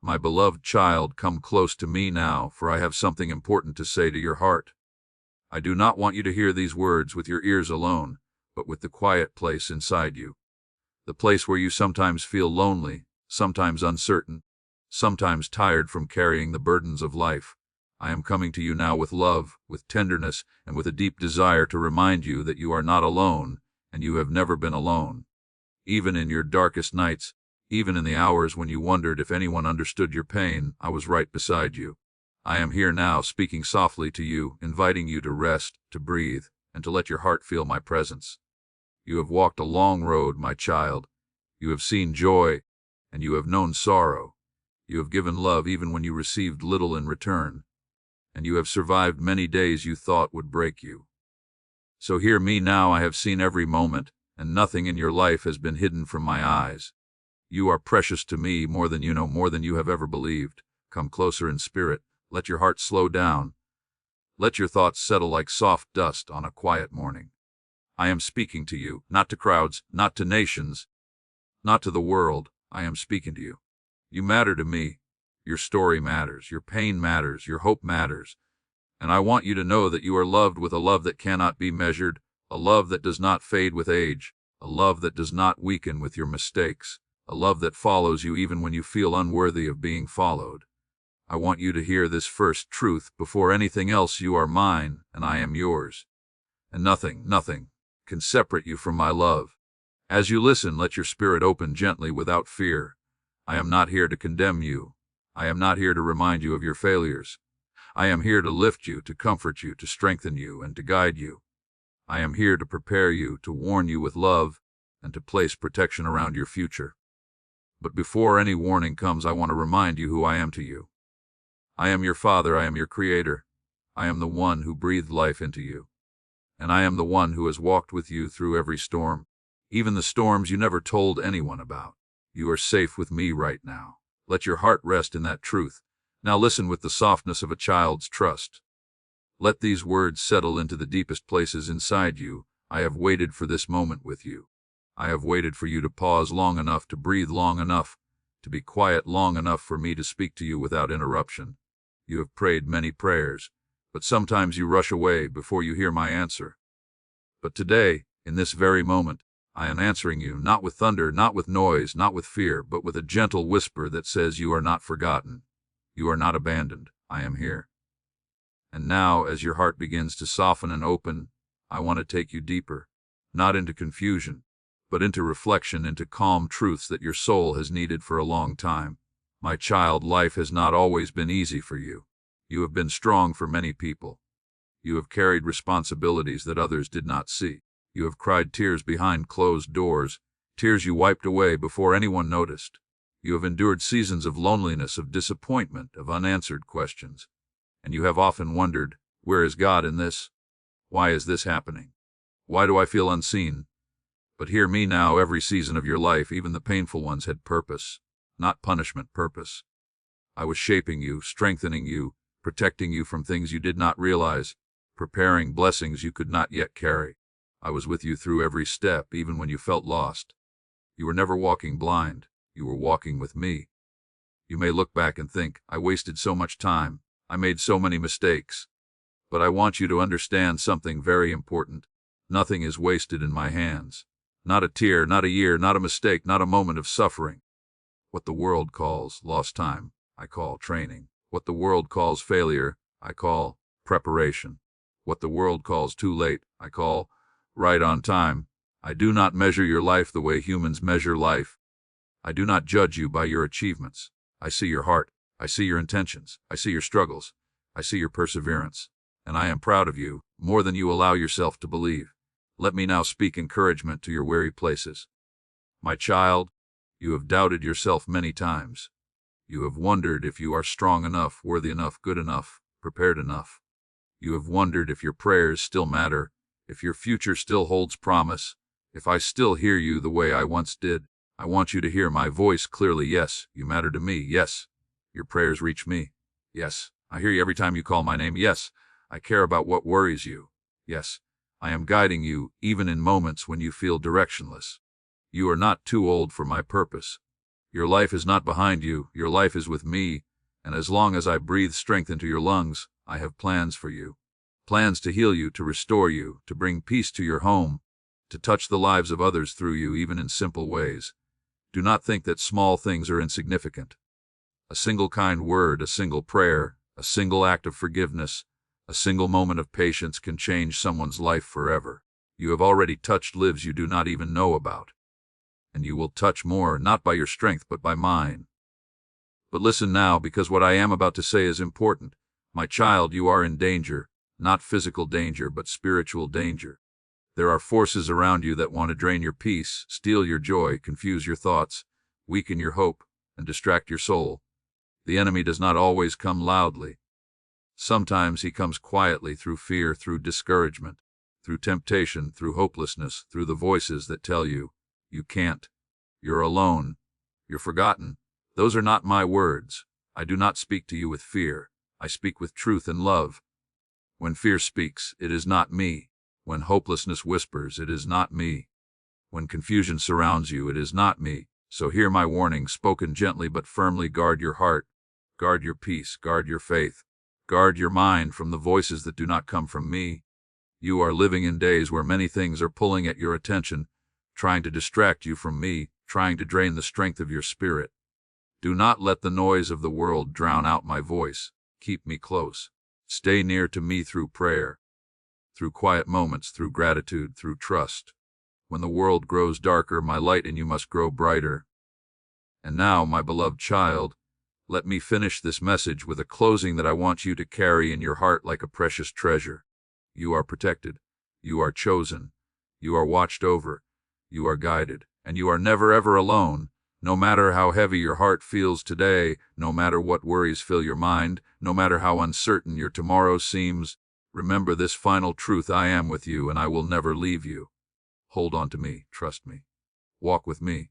My beloved child, come close to me now, for I have something important to say to your heart. I do not want you to hear these words with your ears alone, but with the quiet place inside you. The place where you sometimes feel lonely, sometimes uncertain, sometimes tired from carrying the burdens of life. I am coming to you now with love, with tenderness, and with a deep desire to remind you that you are not alone, and you have never been alone. Even in your darkest nights, even in the hours when you wondered if anyone understood your pain, I was right beside you. I am here now, speaking softly to you, inviting you to rest, to breathe, and to let your heart feel my presence. You have walked a long road, my child. You have seen joy, and you have known sorrow. You have given love even when you received little in return, and you have survived many days you thought would break you. So hear me now. I have seen every moment, and nothing in your life has been hidden from my eyes. You are precious to me, more than you know, more than you have ever believed. Come closer in spirit. Let your heart slow down. Let your thoughts settle like soft dust on a quiet morning. I am speaking to you, not to crowds, not to nations, not to the world. I am speaking to you. You matter to me. Your story matters. Your pain matters. Your hope matters. And I want you to know that you are loved with a love that cannot be measured, a love that does not fade with age, a love that does not weaken with your mistakes, a love that follows you even when you feel unworthy of being followed. I want you to hear this first truth before anything else. You are mine, and I am yours. And nothing can separate you from my love. As you listen, let your spirit open gently without fear. I am not here to condemn you. I am not here to remind you of your failures. I am here to lift you, to comfort you, to strengthen you, and to guide you. I am here to prepare you, to warn you with love, and to place protection around your future. But before any warning comes, I want to remind you who I am to you. I am your Father. I am your Creator. I am the one who breathed life into you. And I am the one who has walked with you through every storm, even the storms you never told anyone about. You are safe with me right now. Let your heart rest in that truth. Now listen with the softness of a child's trust. Let these words settle into the deepest places inside you. I have waited for this moment with you. I have waited for you to pause long enough, to breathe long enough, to be quiet long enough for me to speak to you without interruption. You have prayed many prayers, but sometimes you rush away before you hear my answer. But today, in this very moment, I am answering you, not with thunder, not with noise, not with fear, but with a gentle whisper that says you are not forgotten. You are not abandoned. I am here. And now, as your heart begins to soften and open, I want to take you deeper, not into confusion, but into reflection, into calm truths that your soul has needed for a long time. My child, life has not always been easy for you. You have been strong for many people. You have carried responsibilities that others did not see. You have cried tears behind closed doors, tears you wiped away before anyone noticed. You have endured seasons of loneliness, of disappointment, of unanswered questions. And you have often wondered, where is God in this? Why is this happening? Why do I feel unseen? But hear me now, every season of your life, even the painful ones, had purpose, not punishment, purpose. I was shaping you, strengthening you, protecting you from things you did not realize, preparing blessings you could not yet carry. I was with you through every step, even when you felt lost. You were never walking blind. You were walking with me. You may look back and think, I wasted so much time. I made so many mistakes. But I want you to understand something very important. Nothing is wasted in my hands. Not a tear, not a year, not a mistake, not a moment of suffering. What the world calls lost time, I call training. What the world calls failure, I call preparation. What the world calls too late, I call right on time. I do not measure your life the way humans measure life. I do not judge you by your achievements. I see your heart. I see your intentions. I see your struggles. I see your perseverance. And I am proud of you, more than you allow yourself to believe. Let me now speak encouragement to your weary places. My child, you have doubted yourself many times. You have wondered if you are strong enough, worthy enough, good enough, prepared enough. You have wondered if your prayers still matter, if your future still holds promise, if I still hear you the way I once did. I want you to hear my voice clearly. Yes, you matter to me. Yes, your prayers reach me. Yes, I hear you every time you call my name. Yes, I care about what worries you. Yes, I am guiding you even in moments when you feel directionless. You are not too old for my purpose. Your life is not behind you, your life is with me, and as long as I breathe strength into your lungs, I have plans for you. Plans to heal you, to restore you, to bring peace to your home, to touch the lives of others through you, even in simple ways. Do not think that small things are insignificant. A single kind word, a single prayer, a single act of forgiveness, a single moment of patience can change someone's life forever. You have already touched lives you do not even know about. And you will touch more, not by your strength, but by mine. But listen now, because what I am about to say is important. My child, you are in danger, not physical danger, but spiritual danger. There are forces around you that want to drain your peace, steal your joy, confuse your thoughts, weaken your hope, and distract your soul. The enemy does not always come loudly. Sometimes he comes quietly, through fear, through discouragement, through temptation, through hopelessness, through the voices that tell you, you can't, you're alone, you're forgotten. Those are not my words. I do not speak to you with fear. I speak with truth and love. When fear speaks, it is not me. When hopelessness whispers, it is not me. When confusion surrounds you, it is not me. So hear my warning, spoken gently but firmly. Guard your heart, guard your peace, guard your faith, guard your mind from the voices that do not come from me. You are living in days where many things are pulling at your attention, trying to distract you from me, trying to drain the strength of your spirit. Do not let the noise of the world drown out my voice. Keep me close. Stay near to me through prayer, through quiet moments, through gratitude, through trust. When the world grows darker, my light in you must grow brighter. And now, my beloved child, let me finish this message with a closing that I want you to carry in your heart like a precious treasure. You are protected. You are chosen. You are watched over. You are guided. And you are never ever alone. No matter how heavy your heart feels today, no matter what worries fill your mind, no matter how uncertain your tomorrow seems, remember this final truth: I am with you and I will never leave you. Hold on to me, trust me, walk with me,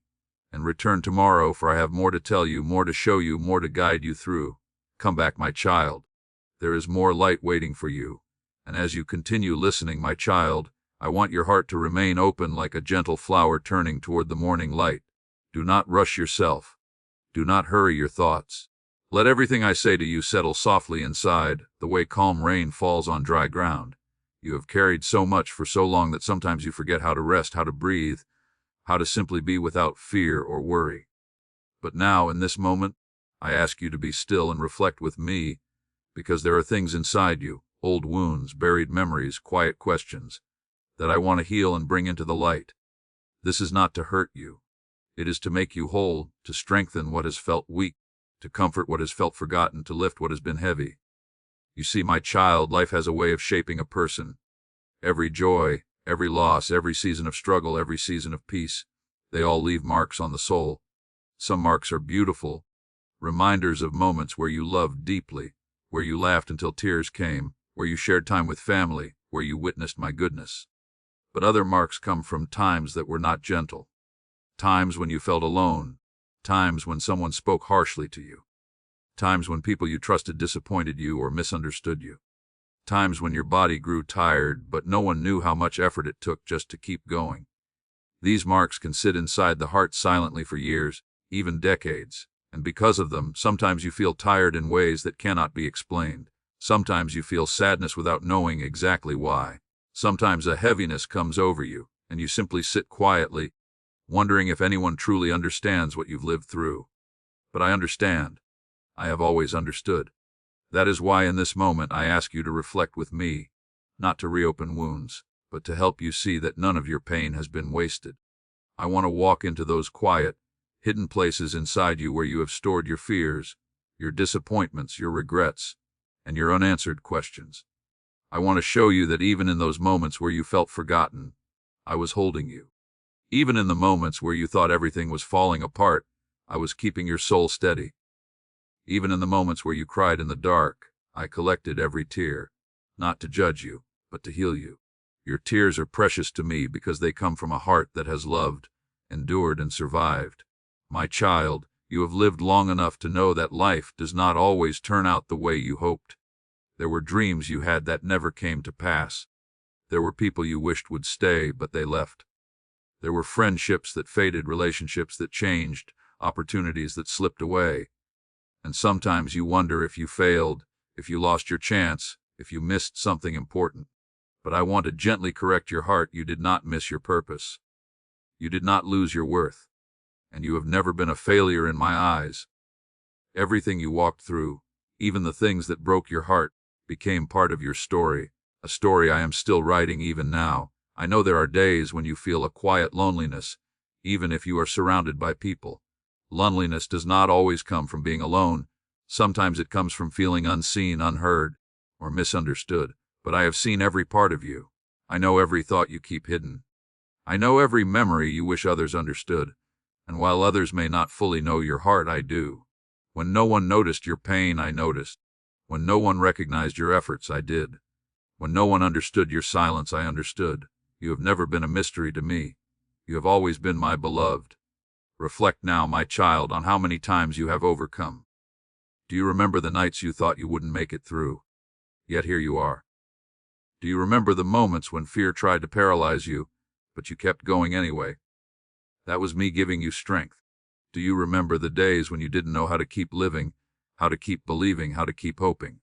and return tomorrow, for I have more to tell you, more to show you, more to guide you through. Come back, my child. There is more light waiting for you. And as you continue listening, my child, I want your heart to remain open like a gentle flower turning toward the morning light. Do not rush yourself. Do not hurry your thoughts. Let everything I say to you settle softly inside, the way calm rain falls on dry ground. You have carried so much for so long that sometimes you forget how to rest, how to breathe, how to simply be without fear or worry. But now, in this moment, I ask you to be still and reflect with me, because there are things inside you, old wounds, buried memories, quiet questions, that I want to heal and bring into the light. This is not to hurt you. It is to make you whole, to strengthen what has felt weak, to comfort what has felt forgotten, to lift what has been heavy. You see, my child, life has a way of shaping a person. Every joy, every loss, every season of struggle, every season of peace, they all leave marks on the soul. Some marks are beautiful, reminders of moments where you loved deeply, where you laughed until tears came, where you shared time with family, where you witnessed my goodness. But other marks come from times that were not gentle. Times when you felt alone, times when someone spoke harshly to you, times when people you trusted disappointed you or misunderstood you, times when your body grew tired but no one knew how much effort it took just to keep going. These marks can sit inside the heart silently for years, even decades, and because of them, sometimes you feel tired in ways that cannot be explained. Sometimes you feel sadness without knowing exactly why. Sometimes a heaviness comes over you, and you simply sit quietly, wondering if anyone truly understands what you've lived through. But I understand. I have always understood. That is why in this moment I ask you to reflect with me, not to reopen wounds, but to help you see that none of your pain has been wasted. I want to walk into those quiet, hidden places inside you where you have stored your fears, your disappointments, your regrets, and your unanswered questions. I want to show you that even in those moments where you felt forgotten, I was holding you. Even in the moments where you thought everything was falling apart, I was keeping your soul steady. Even in the moments where you cried in the dark, I collected every tear, not to judge you, but to heal you. Your tears are precious to me because they come from a heart that has loved, endured, and survived. My child, you have lived long enough to know that life does not always turn out the way you hoped. There were dreams you had that never came to pass. There were people you wished would stay, but they left. There were friendships that faded, relationships that changed, opportunities that slipped away. And sometimes you wonder if you failed, if you lost your chance, if you missed something important. But I want to gently correct your heart. You did not miss your purpose. You did not lose your worth. And you have never been a failure in my eyes. Everything you walked through, even the things that broke your heart, became part of your story, a story I am still writing even now. I know there are days when you feel a quiet loneliness, even if you are surrounded by people. Loneliness does not always come from being alone. Sometimes it comes from feeling unseen, unheard, or misunderstood. But I have seen every part of you. I know every thought you keep hidden. I know every memory you wish others understood. And while others may not fully know your heart, I do. When no one noticed your pain, I noticed. When no one recognized your efforts, I did. When no one understood your silence, I understood. You have never been a mystery to me. You have always been my beloved. Reflect now, my child, on how many times you have overcome. Do you remember the nights you thought you wouldn't make it through? Yet here you are. Do you remember the moments when fear tried to paralyze you, but you kept going anyway? That was me giving you strength. Do you remember the days when you didn't know how to keep living, how to keep believing, how to keep hoping?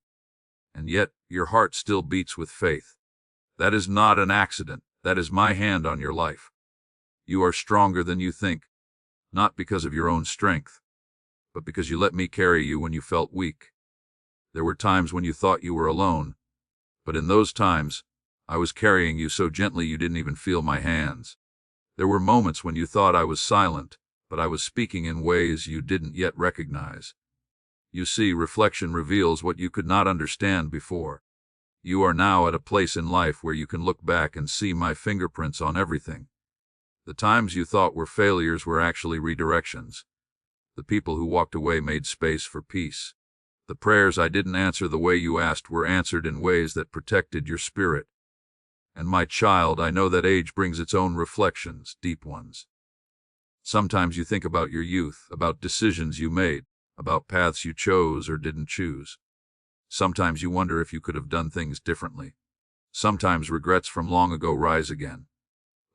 And yet your heart still beats with faith. That is not an accident. That is my hand on your life. You are stronger than you think, not because of your own strength, but because you let me carry you when you felt weak. There were times when you thought you were alone, but in those times, I was carrying you so gently you didn't even feel my hands. There were moments when you thought I was silent, but I was speaking in ways you didn't yet recognize. You see, reflection reveals what you could not understand before. You are now at a place in life where you can look back and see my fingerprints on everything. The times you thought were failures were actually redirections. The people who walked away made space for peace. The prayers I didn't answer the way you asked were answered in ways that protected your spirit. And my child, I know that age brings its own reflections, deep ones. Sometimes you think about your youth, about decisions you made, about paths you chose or didn't choose. Sometimes you wonder if you could have done things differently. Sometimes regrets from long ago rise again.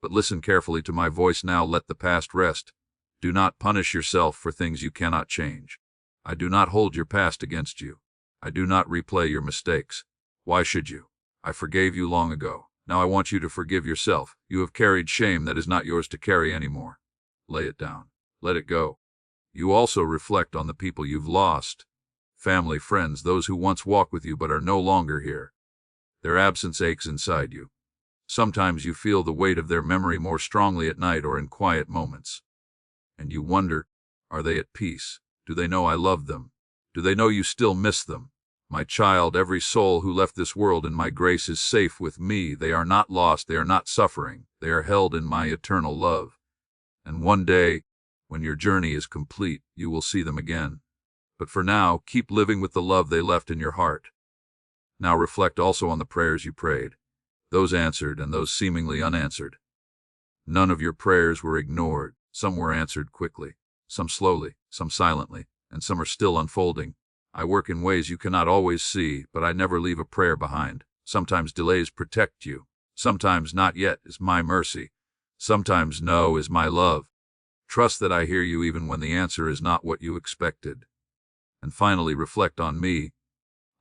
But listen carefully to my voice now. Let the past rest. Do not punish yourself for things you cannot change. I do not hold your past against you. I do not replay your mistakes. Why should you? I forgave you long ago. Now I want you to forgive yourself. You have carried shame that is not yours to carry anymore. Lay it down. Let it go. You also reflect on the people you've lost. Family, friends, those who once walked with you but are no longer here. Their absence aches inside you. Sometimes you feel the weight of their memory more strongly at night or in quiet moments. And you wonder, are they at peace? Do they know I love them? Do they know you still miss them? My child, every soul who left this world in my grace is safe with me. They are not lost. They are not suffering. They are held in my eternal love. And one day, when your journey is complete, you will see them again. But for now, keep living with the love they left in your heart. Now reflect also on the prayers you prayed, those answered and those seemingly unanswered. None of your prayers were ignored. Some were answered quickly, some slowly, some silently, and some are still unfolding. I work in ways you cannot always see, but I never leave a prayer behind. Sometimes delays protect you. Sometimes not yet is my mercy. Sometimes no is my love. Trust that I hear you even when the answer is not what you expected. And finally, reflect on me,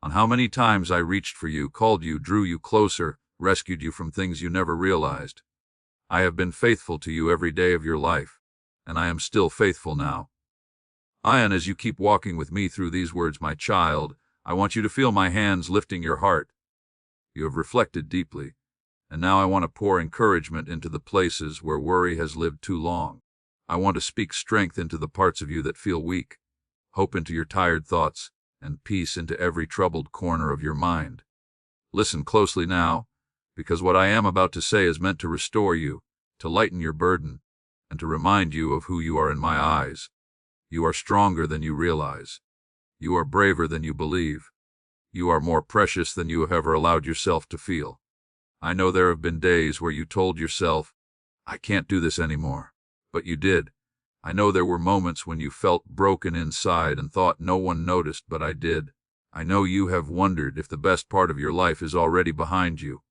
on how many times I reached for you, called you, drew you closer, rescued you from things you never realized. I have been faithful to you every day of your life, and I am still faithful now. And as you keep walking with me through these words, my child, I want you to feel my hands lifting your heart. You have reflected deeply, and now I want to pour encouragement into the places where worry has lived too long. I want to speak strength into the parts of you that feel weak, hope into your tired thoughts, and peace into every troubled corner of your mind. Listen closely now, because what I am about to say is meant to restore you, to lighten your burden, and to remind you of who you are in my eyes. You are stronger than you realize. You are braver than you believe. You are more precious than you have ever allowed yourself to feel. I know there have been days where you told yourself, I can't do this anymore. But you did. I know there were moments when you felt broken inside and thought no one noticed, but I did. I know you have wondered if the best part of your life is already behind you.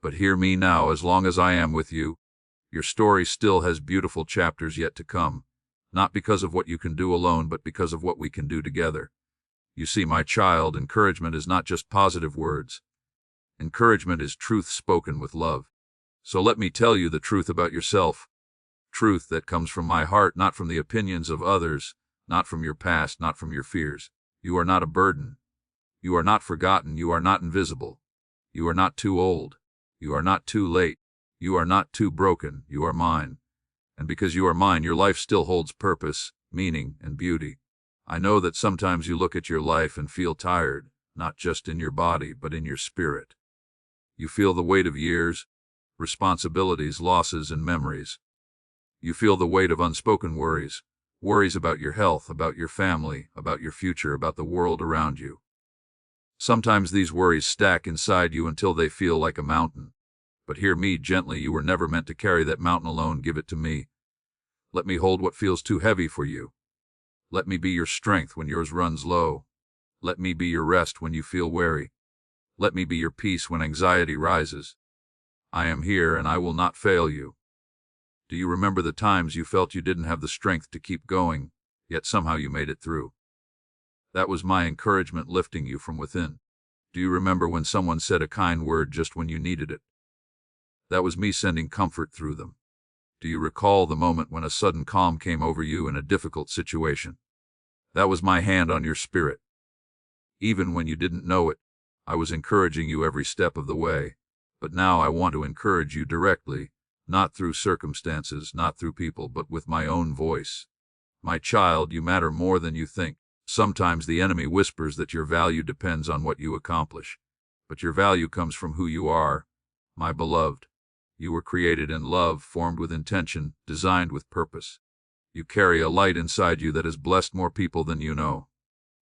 But hear me now, as long as I am with you, your story still has beautiful chapters yet to come. not because of what you can do alone, but because of what we can do together. You see, my child, encouragement is not just positive words. Encouragement is truth spoken with love. So let me tell you the truth about yourself. Truth that comes from my heart, not from the opinions of others, not from your past, not from your fears. You are not a burden. You are not forgotten. You are not invisible. You are not too old. You are not too late. You are not too broken. You are mine. And because you are mine, your life still holds purpose, meaning, and beauty. I know that sometimes you look at your life and feel tired, not just in your body, but in your spirit. You feel the weight of years, responsibilities, losses, and memories. You feel the weight of unspoken worries, worries about your health, about your family, about your future, about the world around you. Sometimes these worries stack inside you until they feel like a mountain. But hear me gently, you were never meant to carry that mountain alone. Give it to me. Let me hold what feels too heavy for you. Let me be your strength when yours runs low. Let me be your rest when you feel weary. Let me be your peace when anxiety rises. I am here and I will not fail you. Do you remember the times you felt you didn't have the strength to keep going, yet somehow you made it through? That was my encouragement lifting you from within. Do you remember when someone said a kind word just when you needed it? That was me sending comfort through them. Do you recall the moment when a sudden calm came over you in a difficult situation? That was my hand on your spirit. Even when you didn't know it, I was encouraging you every step of the way. But now I want to encourage you directly, not through circumstances, not through people, but with my own voice. My child, you matter more than you think. Sometimes the enemy whispers that your value depends on what you accomplish. But your value comes from who you are, my beloved. You were created in love, formed with intention, designed with purpose. You carry a light inside you that has blessed more people than you know.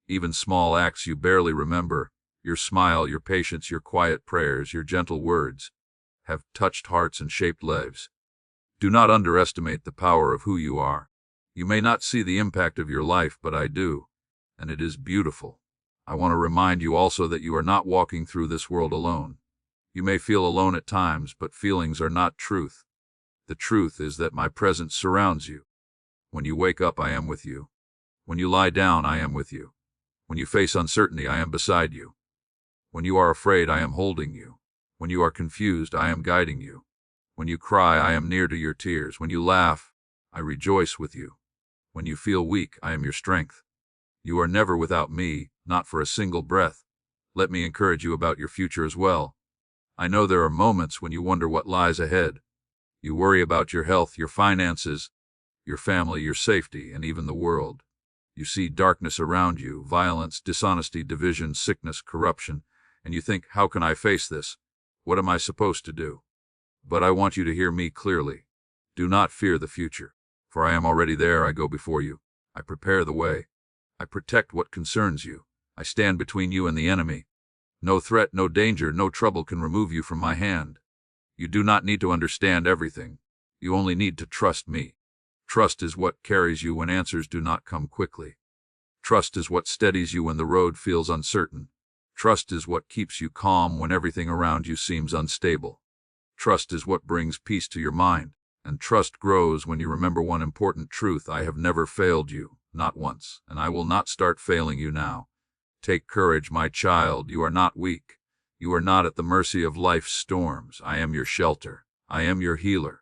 Even small acts you barely remember, your smile, your patience, your quiet prayers, your gentle words, have touched hearts and shaped lives. Do not underestimate the power of who you are. You may not see the impact of your life, but I do, and it is beautiful. I want to remind you also that you are not walking through this world alone. You may feel alone at times, but feelings are not truth. The truth is that my presence surrounds you. When you wake up, I am with you. When you lie down, I am with you. When you face uncertainty, I am beside you. When you are afraid, I am holding you. When you are confused, I am guiding you. When you cry, I am near to your tears. When you laugh, I rejoice with you. When you feel weak, I am your strength. You are never without me, not for a single breath. Let me encourage you about your future as well. I know there are moments when you wonder what lies ahead. You worry about your health, your finances, your family, your safety, and even the world. You see darkness around you, violence, dishonesty, division, sickness, corruption, and you think, how can I face this? What am I supposed to do? But I want you to hear me clearly. Do not fear the future, for I am already there. I go before you. I prepare the way. I protect what concerns you. I stand between you and the enemy. No threat, no danger, no trouble can remove you from my hand. You do not need to understand everything. You only need to trust me. Trust is what carries you when answers do not come quickly. Trust is what steadies you when the road feels uncertain. Trust is what keeps you calm when everything around you seems unstable. Trust is what brings peace to your mind. And trust grows when you remember one important truth: I have never failed you, not once, and I will not start failing you now. Take courage, my child. You are not weak. You are not at the mercy of life's storms. I am your shelter. I am your healer.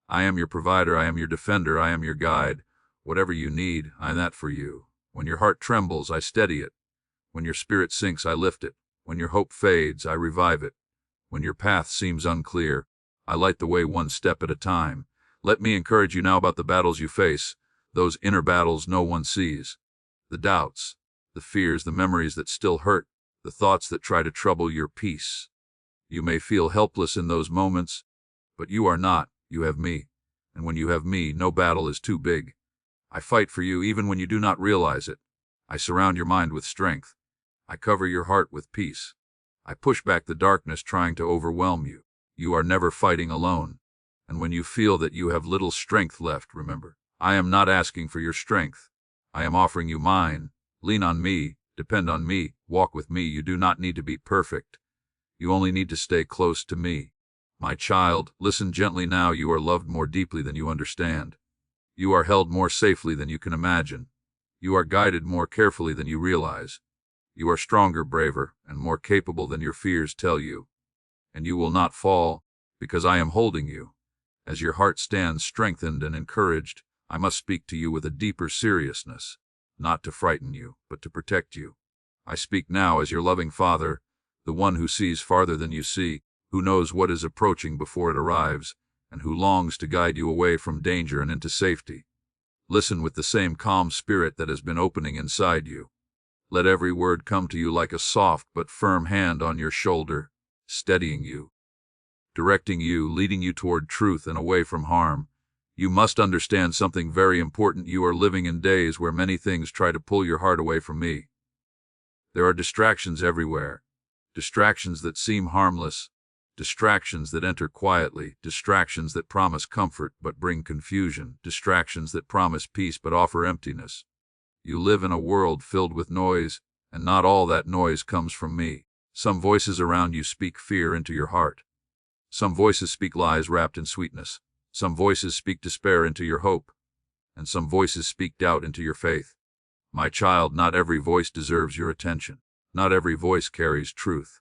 I am your provider. I am your defender. I am your guide. Whatever you need, I am that for you. When your heart trembles, I steady it. When your spirit sinks, I lift it. When your hope fades, I revive it. When your path seems unclear, I light the way one step at a time. Let me encourage you now about the battles you face, those inner battles no one sees. The doubts, the fears, the memories that still hurt, the thoughts that try to trouble your peace. You may feel helpless in those moments, but you are not. You have me. And when you have me, no battle is too big. I fight for you even when you do not realize it. I surround your mind with strength. I cover your heart with peace. I push back the darkness trying to overwhelm you. You are never fighting alone. And when you feel that you have little strength left, remember, I am not asking for your strength. I am offering you mine. Lean on me, depend on me, walk with me. You do not need to be perfect. You only need to stay close to me. My child, listen gently now. You are loved more deeply than you understand. You are held more safely than you can imagine. You are guided more carefully than you realize. You are stronger, braver, and more capable than your fears tell you. And you will not fall, because I am holding you. As your heart stands strengthened and encouraged, I must speak to you with a deeper seriousness, not to frighten you, but to protect you. I speak now as your loving Father, the one who sees farther than you see, who knows what is approaching before it arrives, and who longs to guide you away from danger and into safety. Listen with the same calm spirit that has been opening inside you. Let every word come to you like a soft but firm hand on your shoulder, steadying you, directing you, leading you toward truth and away from harm. You must understand something very important. You are living in days where many things try to pull your heart away from me. There are distractions everywhere, distractions that seem harmless, distractions that enter quietly, distractions that promise comfort but bring confusion, distractions that promise peace but offer emptiness. You live in a world filled with noise, and not all that noise comes from me. Some voices around you speak fear into your heart. Some voices speak lies wrapped in sweetness. Some voices speak despair into your hope, and some voices speak doubt into your faith. My child, not every voice deserves your attention. Not every voice carries truth.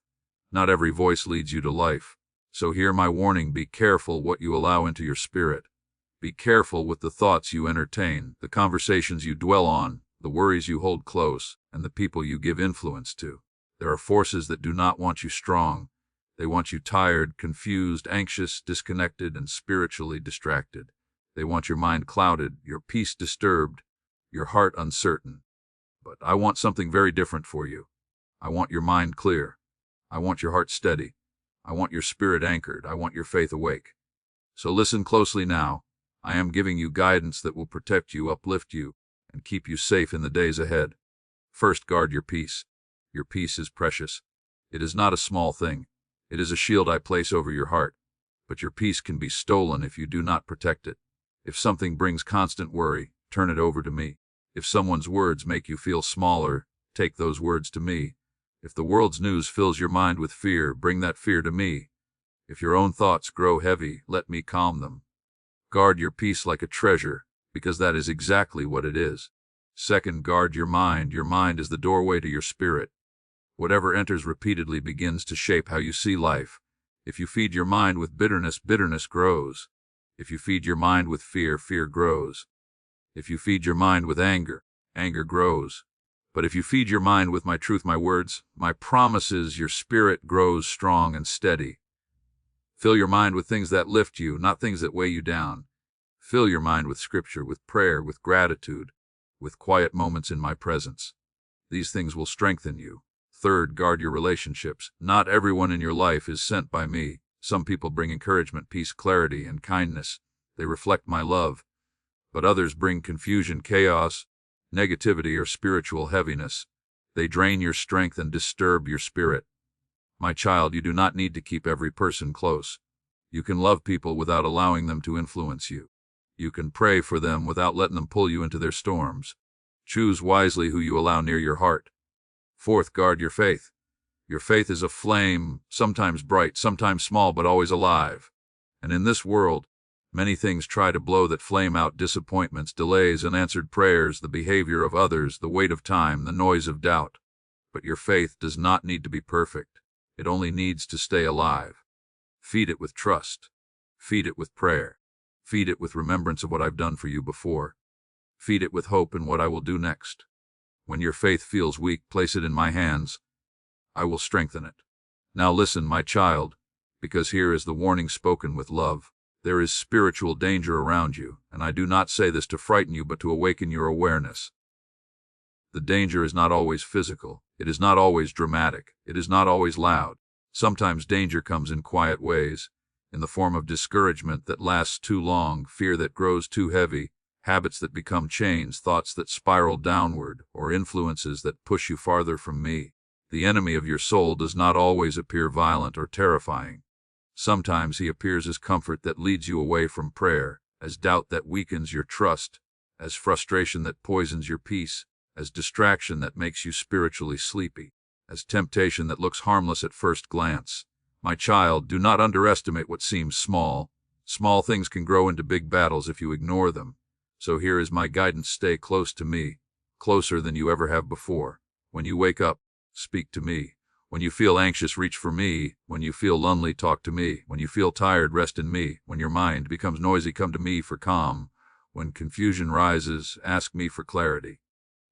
Not every voice leads you to life. So hear my warning: be careful what you allow into your spirit. Be careful with the thoughts you entertain, the conversations you dwell on, the worries you hold close, and the people you give influence to. There are forces that do not want you strong. They want you tired, confused, anxious, disconnected, and spiritually distracted. They want your mind clouded, your peace disturbed, your heart uncertain. But I want something very different for you. I want your mind clear. I want your heart steady. I want your spirit anchored. I want your faith awake. So listen closely now. I am giving you guidance that will protect you, uplift you, and keep you safe in the days ahead. First, guard your peace. Your peace is precious. It is not a small thing. It is a shield I place over your heart. But your peace can be stolen if you do not protect it. If something brings constant worry, turn it over to me. If someone's words make you feel smaller, take those words to me. If the world's news fills your mind with fear, bring that fear to me. If your own thoughts grow heavy, let me calm them. Guard your peace like a treasure, because that is exactly what it is. Second, guard your mind. Your mind is the doorway to your spirit. Whatever enters repeatedly begins to shape how you see life. If you feed your mind with bitterness, bitterness grows. If you feed your mind with fear, fear grows. If you feed your mind with anger, anger grows. But if you feed your mind with my truth, my words, my promises, your spirit grows strong and steady. Fill your mind with things that lift you, not things that weigh you down. Fill your mind with scripture, with prayer, with gratitude, with quiet moments in my presence. These things will strengthen you. Third, guard your relationships. Not everyone in your life is sent by me. Some people bring encouragement, peace, clarity, and kindness. They reflect my love. But others bring confusion, chaos, negativity, or spiritual heaviness. They drain your strength and disturb your spirit. My child, you do not need to keep every person close. You can love people without allowing them to influence you. You can pray for them without letting them pull you into their storms. Choose wisely who you allow near your heart. Fourth, guard your faith. Your faith is a flame, sometimes bright, sometimes small, but always alive. And in this world, many things try to blow that flame out: disappointments, delays, unanswered prayers, the behavior of others, the weight of time, the noise of doubt. But your faith does not need to be perfect. It only needs to stay alive. Feed it with trust. Feed it with prayer. Feed it with remembrance of what I've done for you before. Feed it with hope in what I will do next. When your faith feels weak, place it in my hands. I will strengthen it. Now listen, my child, because here is the warning spoken with love. There is spiritual danger around you, and I do not say this to frighten you, but to awaken your awareness. The danger is not always physical. It is not always dramatic. It is not always loud. Sometimes danger comes in quiet ways, in the form of discouragement that lasts too long, fear that grows too heavy, habits that become chains, thoughts that spiral downward, or influences that push you farther from me. The enemy of your soul does not always appear violent or terrifying. Sometimes he appears as comfort that leads you away from prayer, as doubt that weakens your trust, as frustration that poisons your peace, as distraction that makes you spiritually sleepy, as temptation that looks harmless at first glance. My child, do not underestimate what seems small. Small things can grow into big battles if you ignore them. So here is my guidance. Stay close to me, closer than you ever have before. When you wake up, speak to me. When you feel anxious, reach for me. When you feel lonely, talk to me. When you feel tired, rest in me. When your mind becomes noisy, come to me for calm. When confusion rises, ask me for clarity.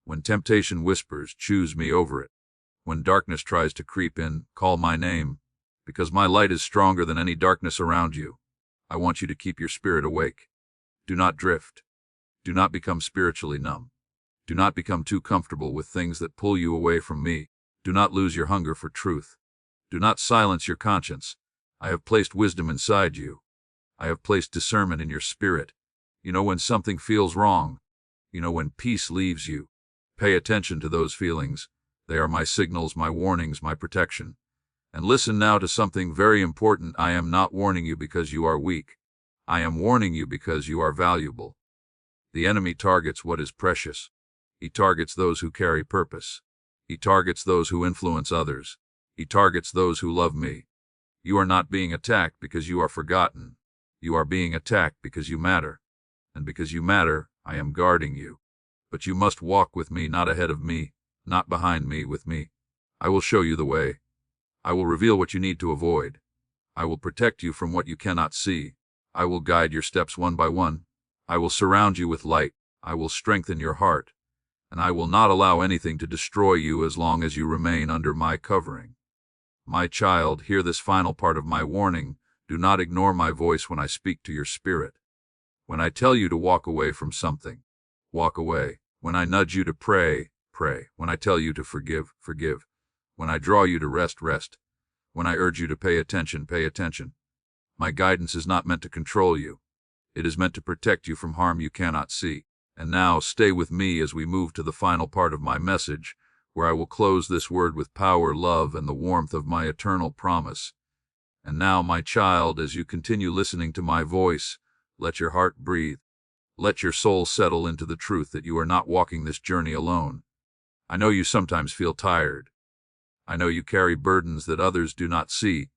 When temptation whispers, choose me over it. When darkness tries to creep in, call my name. Because my light is stronger than any darkness around you. I want you to keep your spirit awake. Do not drift. Do not become spiritually numb. Do not become too comfortable with things that pull you away from me. Do not lose your hunger for truth. Do not silence your conscience. I have placed wisdom inside you. I have placed discernment in your spirit. You know when something feels wrong. You know when peace leaves you. Pay attention to those feelings. They are my signals, my warnings, my protection. And listen now to something very important. I am not warning you because you are weak. I am warning you because you are valuable. The enemy targets what is precious. He targets those who carry purpose. He targets those who influence others. He targets those who love me. You are not being attacked because you are forgotten. You are being attacked because you matter. And because you matter, I am guarding you. But you must walk with me, not ahead of me, not behind me, with me. I will show you the way. I will reveal what you need to avoid. I will protect you from what you cannot see. I will guide your steps one by one. I will surround you with light. I will strengthen your heart. And I will not allow anything to destroy you as long as you remain under my covering. My child, hear this final part of my warning. Do not ignore my voice when I speak to your spirit. When I tell you to walk away from something, walk away. When I nudge you to pray, pray. When I tell you to forgive, forgive. When I draw you to rest, rest. When I urge you to pay attention, pay attention. My guidance is not meant to control you. It is meant to protect you from harm you cannot see. And now stay with me as we move to the final part of my message, where I will close this word with power, love, and the warmth of my eternal promise. And now, my child, as you continue listening to my voice, let your heart breathe. Let your soul settle into the truth that you are not walking this journey alone. I know you sometimes feel tired. I know you carry burdens that others do not see,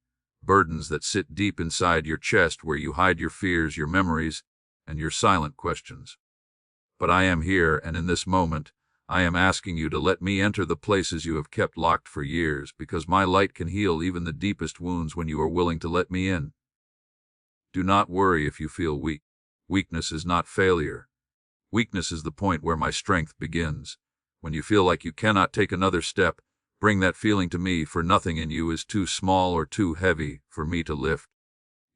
burdens that sit deep inside your chest where you hide your fears, your memories, and your silent questions. But I am here, and in this moment, I am asking you to let me enter the places you have kept locked for years, because my light can heal even the deepest wounds when you are willing to let me in. Do not worry if you feel weak. Weakness is not failure. Weakness is the point where my strength begins. When you feel like you cannot take another step, bring that feeling to me, for nothing in you is too small or too heavy for me to lift.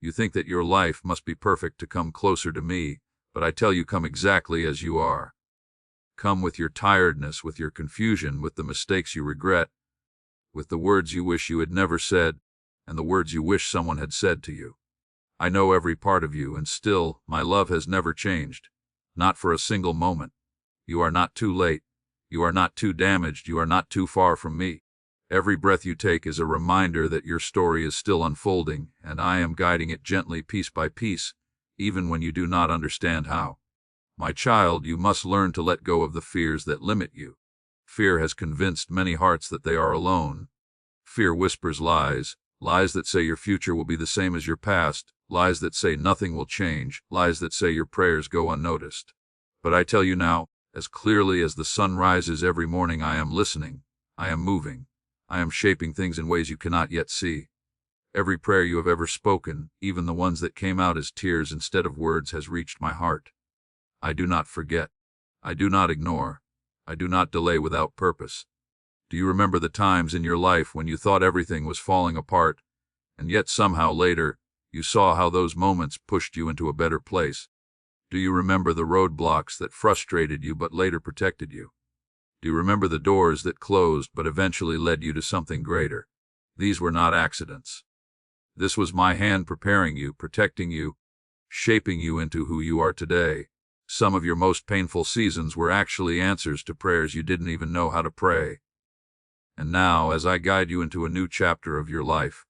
You think that your life must be perfect to come closer to me, but I tell you, come exactly as you are. Come with your tiredness, with your confusion, with the mistakes you regret, with the words you wish you had never said, and the words you wish someone had said to you. I know every part of you, and still, my love has never changed. Not for a single moment. You are not too late. You are not too damaged. You are not too far from me. Every breath you take is a reminder that your story is still unfolding, and I am guiding it gently, piece by piece, even when you do not understand how. My child, you must learn to let go of the fears that limit you. Fear has convinced many hearts that they are alone. Fear whispers lies, lies that say your future will be the same as your past, lies that say nothing will change, lies that say your prayers go unnoticed. But I tell you now, as clearly as the sun rises every morning, I am listening, I am moving, I am shaping things in ways you cannot yet see. Every prayer you have ever spoken, even the ones that came out as tears instead of words, has reached my heart. I do not forget. I do not ignore. I do not delay without purpose. Do you remember the times in your life when you thought everything was falling apart, and yet somehow later you saw how those moments pushed you into a better place? Do you remember the roadblocks that frustrated you but later protected you? Do you remember the doors that closed but eventually led you to something greater? These were not accidents. This was my hand preparing you, protecting you, shaping you into who you are today. Some of your most painful seasons were actually answers to prayers you didn't even know how to pray. And now, as I guide you into a new chapter of your life,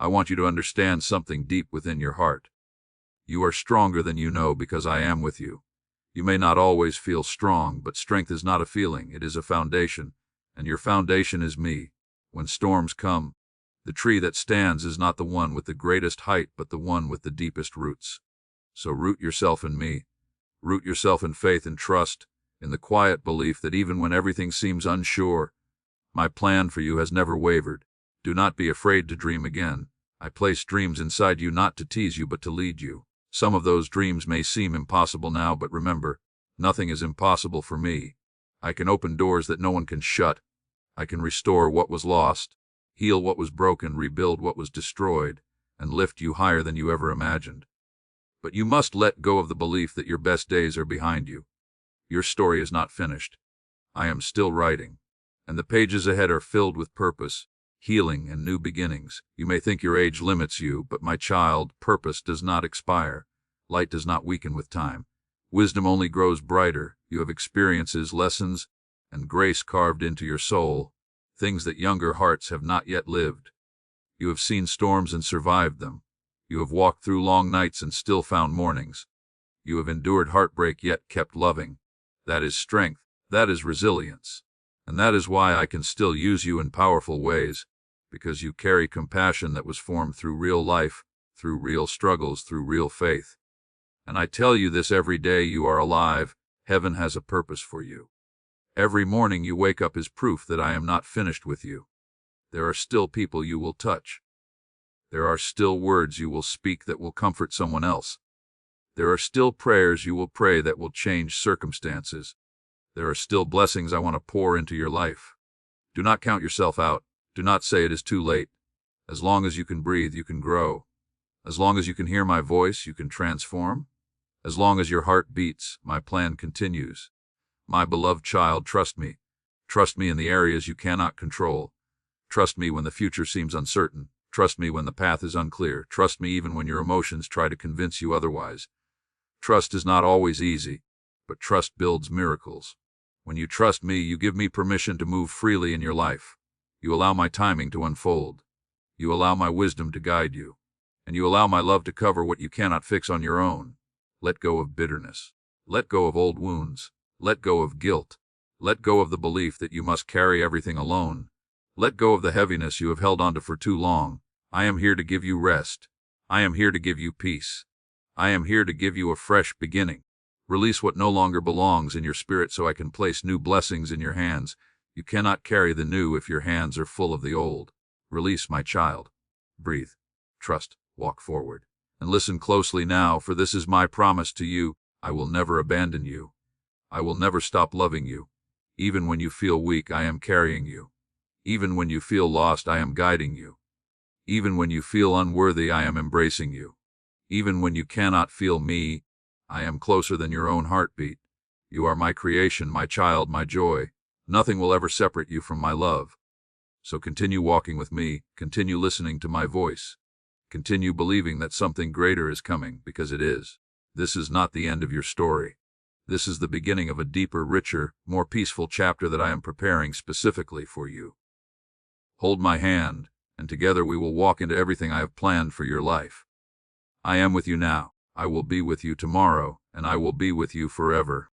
I want you to understand something deep within your heart. You are stronger than you know because I am with you. You may not always feel strong, but strength is not a feeling, it is a foundation, and your foundation is me. When storms come, the tree that stands is not the one with the greatest height, but the one with the deepest roots. So root yourself in me. Root yourself in faith and trust, in the quiet belief that even when everything seems unsure, my plan for you has never wavered. Do not be afraid to dream again. I place dreams inside you not to tease you but to lead you. Some of those dreams may seem impossible now, but remember, nothing is impossible for me. I can open doors that no one can shut. I can restore what was lost, heal what was broken, rebuild what was destroyed, and lift you higher than you ever imagined. But you must let go of the belief that your best days are behind you. Your story is not finished. I am still writing, and the pages ahead are filled with purpose, healing, and new beginnings. You may think your age limits you, but my child, purpose does not expire. Light does not weaken with time. Wisdom only grows brighter. You have experiences, lessons, and grace carved into your soul, things that younger hearts have not yet lived. You have seen storms and survived them. You have walked through long nights and still found mornings. You have endured heartbreak yet kept loving. That is strength. That is resilience. And that is why I can still use you in powerful ways, because you carry compassion that was formed through real life, through real struggles, through real faith. And I tell you this every day you are alive. Heaven has a purpose for you. Every morning you wake up is proof that I am not finished with you. There are still people you will touch. There are still words you will speak that will comfort someone else. There are still prayers you will pray that will change circumstances. There are still blessings I want to pour into your life. Do not count yourself out. Do not say it is too late. As long as you can breathe, you can grow. As long as you can hear my voice, you can transform. As long as your heart beats, my plan continues. My beloved child, trust me. Trust me in the areas you cannot control. Trust me when the future seems uncertain. Trust me when the path is unclear. Trust me even when your emotions try to convince you otherwise. Trust is not always easy, but trust builds miracles. When you trust me, you give me permission to move freely in your life. You allow my timing to unfold. You allow my wisdom to guide you. And you allow my love to cover what you cannot fix on your own. Let go of bitterness. Let go of old wounds. Let go of guilt. Let go of the belief that you must carry everything alone. Let go of the heaviness you have held onto for too long. I am here to give you rest. I am here to give you peace. I am here to give you a fresh beginning. Release what no longer belongs in your spirit so I can place new blessings in your hands. You cannot carry the new if your hands are full of the old. Release, my child. Breathe. Trust. Walk forward. And listen closely now, for this is my promise to you. I will never abandon you. I will never stop loving you. Even when you feel weak, I am carrying you. Even when you feel lost, I am guiding you. Even when you feel unworthy, I am embracing you. Even when you cannot feel me, I am closer than your own heartbeat. You are my creation, my child, my joy. Nothing will ever separate you from my love. So continue walking with me, continue listening to my voice. Continue believing that something greater is coming, because it is. This is not the end of your story. This is the beginning of a deeper, richer, more peaceful chapter that I am preparing specifically for you. Hold my hand, and together we will walk into everything I have planned for your life. I am with you now. I will be with you tomorrow, and I will be with you forever.